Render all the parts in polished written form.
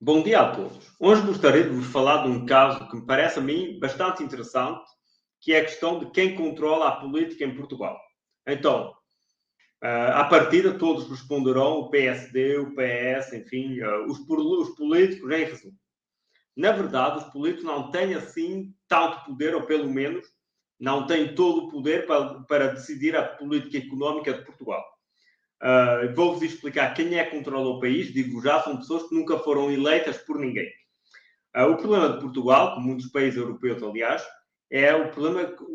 Bom dia a todos. Hoje gostaria de vos falar de um caso que me parece a mim bastante interessante, que é a questão de quem controla a política em Portugal. Então, à partida, todos responderão o PSD, o PS, enfim, os políticos, em resumo. Na verdade, os políticos não têm assim tanto poder, ou pelo menos não têm todo o poder para decidir a política económica de Portugal. Vou-vos explicar quem é que controla o país. Digo já, são pessoas que nunca foram eleitas por ninguém. O problema de Portugal, como muitos países europeus, aliás, é o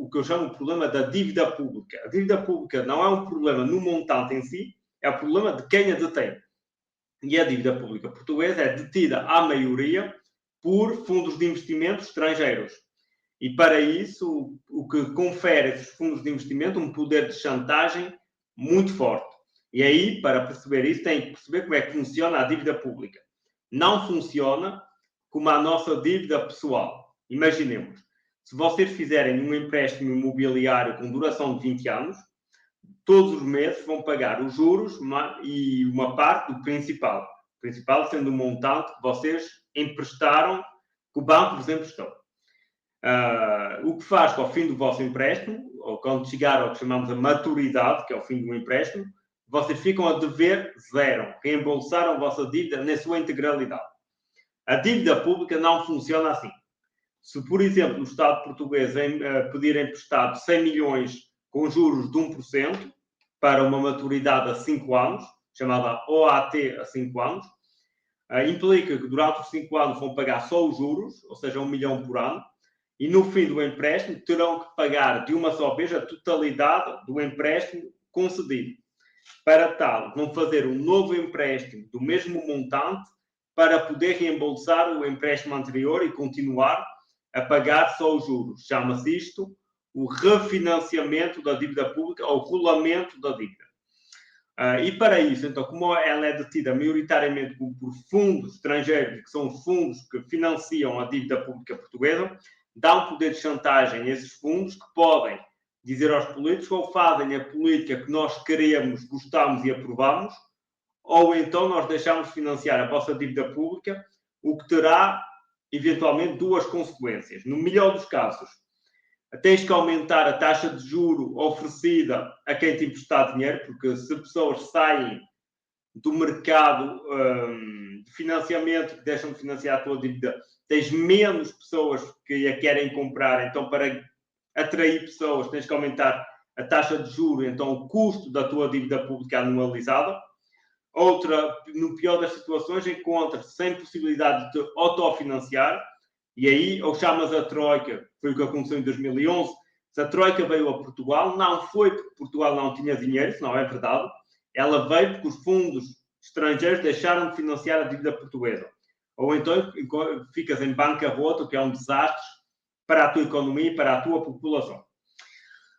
que eu chamo de problema da dívida pública. A dívida pública não é um problema no montante em si, é o problema de quem a detém. E a dívida pública portuguesa é detida, à maioria, por fundos de investimento estrangeiros. E para isso, o que confere a esses fundos de investimento um poder de chantagem muito forte. E aí, para perceber isso, tem que perceber como é que funciona a dívida pública. Não funciona como a nossa dívida pessoal. Imaginemos, se vocês fizerem um empréstimo imobiliário com duração de 20 anos, todos os meses vão pagar os juros e uma parte do principal. O principal sendo o montante que vocês emprestaram, que o banco vos emprestou. O que faz que ao fim do vosso empréstimo, ou quando chegar ao que chamamos a maturidade, que é o fim do empréstimo, vocês ficam a dever zero, reembolsaram a vossa dívida na sua integralidade. A dívida pública não funciona assim. Se, por exemplo, o Estado português pedir emprestado 100 milhões com juros de 1% para uma maturidade a 5 anos, chamada OAT a 5 anos, implica que durante os 5 anos vão pagar só os juros, ou seja, 1 milhão por ano, e no fim do empréstimo terão que pagar de uma só vez a totalidade do empréstimo concedido. Para tal, vão fazer um novo empréstimo do mesmo montante para poder reembolsar o empréstimo anterior e continuar a pagar só os juros. Chama-se isto o refinanciamento da dívida pública ou rolamento da dívida. E para isso, então, como ela é detida maioritariamente por fundos estrangeiros, que são fundos que financiam a dívida pública portuguesa, dá um poder de chantagem a esses fundos que podem dizer aos políticos ou fazem a política que nós queremos, gostamos e aprovamos, ou então nós deixamos financiar a vossa dívida pública, o que terá, eventualmente, duas consequências. No melhor dos casos, tens que aumentar a taxa de juro oferecida a quem te emprestar dinheiro, porque se pessoas saem do mercado de financiamento, que deixam de financiar a tua dívida, tens menos pessoas que a querem comprar, então para atrair pessoas tens que aumentar a taxa de juro, então o custo da tua dívida pública anualizada. Outra, no pior das situações, encontras-te sem possibilidade de te autofinanciar, e aí ou chamas a Troika, foi o que aconteceu em 2011, se a Troika veio a Portugal, não foi porque Portugal não tinha dinheiro, isso não é verdade, ela veio porque os fundos estrangeiros deixaram de financiar a dívida portuguesa. Ou então ficas em bancarrota, que é um desastre para a tua economia e para a tua população.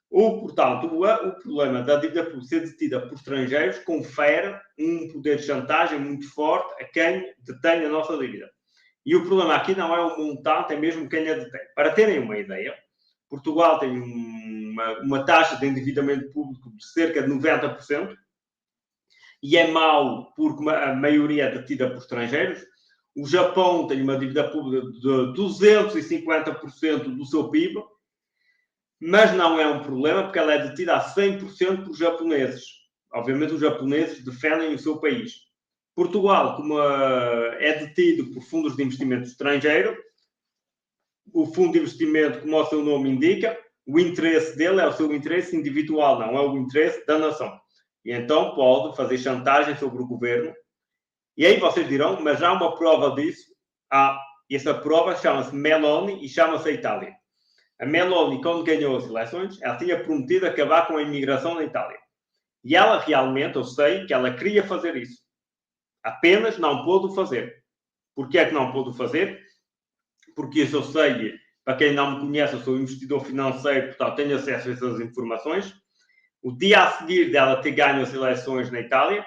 Portanto, o problema da dívida pública ser detida por estrangeiros confere um poder de chantagem muito forte a quem detém a nossa dívida. E o problema aqui não é o montante, é mesmo quem a detém. Para terem uma ideia, Portugal tem uma taxa de endividamento público de cerca de 90%, e é mau porque a maioria é detida por estrangeiros. O Japão tem uma dívida pública de 250% do seu PIB, mas não é um problema porque ela é detida a 100% por japoneses. Obviamente os japoneses defendem o seu país. Portugal, como é detido por fundos de investimento estrangeiro, o fundo de investimento, como o seu nome indica, o interesse dele é o seu interesse individual, não é o interesse da nação. E então pode fazer chantagem sobre o governo. E aí vocês dirão, mas há uma prova disso. Essa prova chama-se Meloni e chama-se a Itália. A Meloni, quando ganhou as eleições, ela tinha prometido acabar com a imigração na Itália. E ela realmente, eu sei que ela queria fazer isso. Apenas não pôde fazer. Porquê é que não pôde fazer? Porque isso eu sei, para quem não me conhece, eu sou investidor financeiro, portanto tenho acesso a essas informações. O dia a seguir dela ter ganho as eleições na Itália,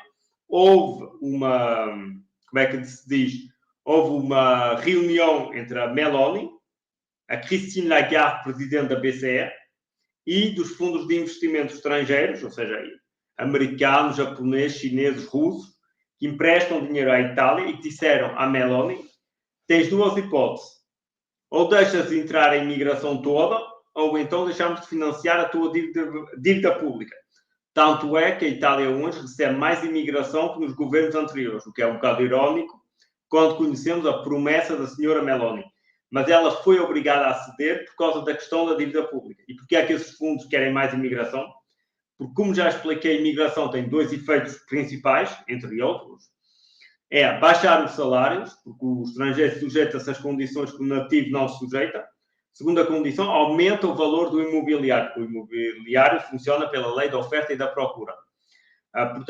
houve uma, como é que se diz? Houve uma reunião entre a Meloni, a Christine Lagarde, presidente da BCE, e dos fundos de investimento estrangeiros, ou seja, americanos, japoneses, chineses, russos, que emprestam dinheiro à Itália e que disseram à Meloni tens duas hipóteses. Ou deixas de entrar a imigração toda, ou então deixamos de financiar a tua dívida pública. Tanto é que a Itália hoje recebe mais imigração que nos governos anteriores, o que é um bocado irónico, quando conhecemos a promessa da senhora Meloni. Mas ela foi obrigada a ceder por causa da questão da dívida pública. E porquê é que esses fundos querem mais imigração? Porque, como já expliquei, a imigração tem dois efeitos principais, entre outros. É baixar os salários, porque o estrangeiro sujeita-se às condições que o nativo não se sujeita. Segunda condição, aumenta o valor do imobiliário. O imobiliário funciona pela lei da oferta e da procura.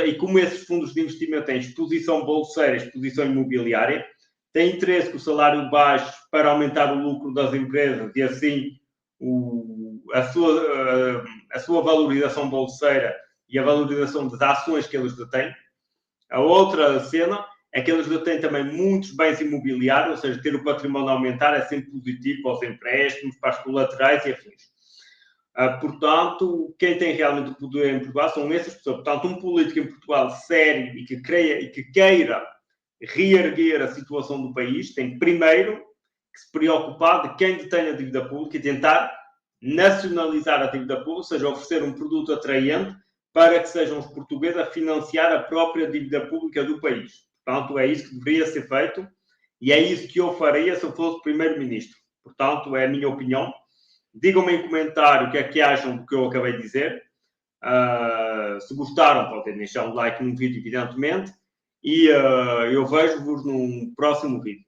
E como esses fundos de investimento têm exposição bolseira, exposição imobiliária, têm interesse que o salário baixe para aumentar o lucro das empresas e assim a sua valorização bolseira e a valorização das ações que eles detêm. A outra cena é que eles detêm também muitos bens imobiliários, ou seja, ter o património a aumentar é sempre positivo para os empréstimos, para as colaterais e afins. Portanto, quem tem realmente o poder em Portugal são essas pessoas. Portanto, um político em Portugal sério e que queira reerguer a situação do país tem primeiro que se preocupar de quem detém a dívida pública e tentar nacionalizar a dívida pública, ou seja, oferecer um produto atraente para que sejam os portugueses a financiar a própria dívida pública do país. Portanto, é isso que deveria ser feito e é isso que eu faria se eu fosse primeiro-ministro. Portanto, é a minha opinião. Digam-me em comentário o que é que acham do que eu acabei de dizer. Se gostaram, podem deixar um like no vídeo, evidentemente. E eu vejo-vos num próximo vídeo.